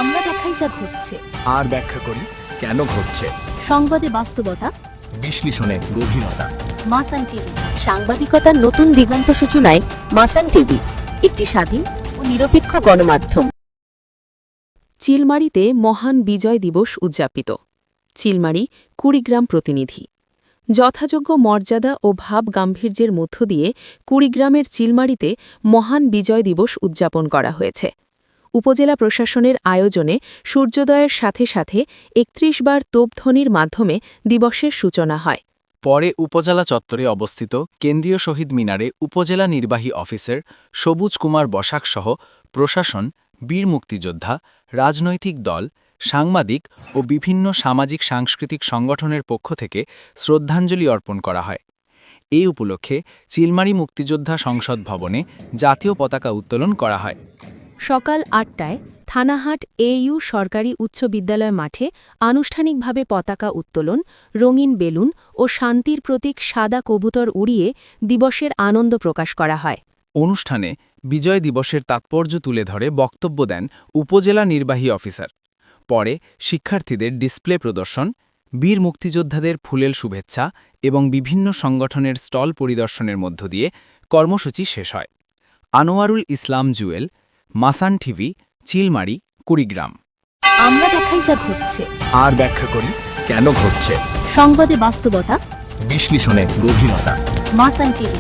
আমরা দেখাই যা ঘটছে, আর ব্যাখ্যা করি কেন ঘটছে। সংবাদে বাস্তবতা, বিশ্লেষণে গভীরতা। মাসান টিভি, সাংবাদিকতার নতুন দিগন্ত সূচনায় মাসান টিভি, একটি স্বাধীন ও নিরপেক্ষ গণমাধ্যম। চিলমারিতে মহান বিজয় দিবস উদযাপিত। চিলমারি কুড়িগ্রাম প্রতিনিধি। যথাযোগ্য মর্যাদা ও ভাব গাম্ভীর্যের মধ্য দিয়ে কুড়িগ্রামের চিলমারিতে মহান বিজয় দিবস উদযাপন করা হয়েছে। উপজেলা প্রশাসনের আয়োজনে সূর্যোদয়ের সাথে সাথে ৩১ বার তোপধ্বনির মাধ্যমে দিবসের সূচনা হয়। পরে উপজেলা চত্বরে অবস্থিত কেন্দ্রীয় শহীদ মিনারে উপজেলা নির্বাহী অফিসার সবুজ কুমার বসাকসহ প্রশাসন, বীর মুক্তিযোদ্ধা, রাজনৈতিক দল, সাংবাদিক ও বিভিন্ন সামাজিক সাংস্কৃতিক সংগঠনের পক্ষ থেকে শ্রদ্ধাঞ্জলি অর্পণ করা হয়। এই উপলক্ষে চিলমারি মুক্তিযোদ্ধা সংসদ ভবনে জাতীয় পতাকা উত্তোলন করা হয়। সকাল ৮টায় থানাহাট AU সরকারি উচ্চ বিদ্যালয় মাঠে আনুষ্ঠানিকভাবে পতাকা উত্তোলন, রঙিন বেলুন ও শান্তির প্রতীক সাদা কবুতর উড়িয়ে দিবসের আনন্দ প্রকাশ করা হয়। অনুষ্ঠানে বিজয় দিবসের তাৎপর্য তুলে ধরে বক্তব্য দেন উপজেলা নির্বাহী অফিসার। পরে শিক্ষার্থীদের ডিসপ্লে প্রদর্শন, বীর মুক্তিযোদ্ধাদের ফুলেল শুভেচ্ছা এবং বিভিন্ন সংগঠনের স্টল পরিদর্শনের মধ্য দিয়ে কর্মসূচি শেষ হয়। আনোয়ারুল ইসলাম জুয়েল, মাসান টিভি, চিলমারি, কুড়িগ্রাম। আমরা দেখাই যা ঘটছে, আর ব্যাখ্যা করি কেন ঘটছে। সংবাদে বাস্তবতা, বিশ্লেষণে গভীরতা। মাসান টিভি।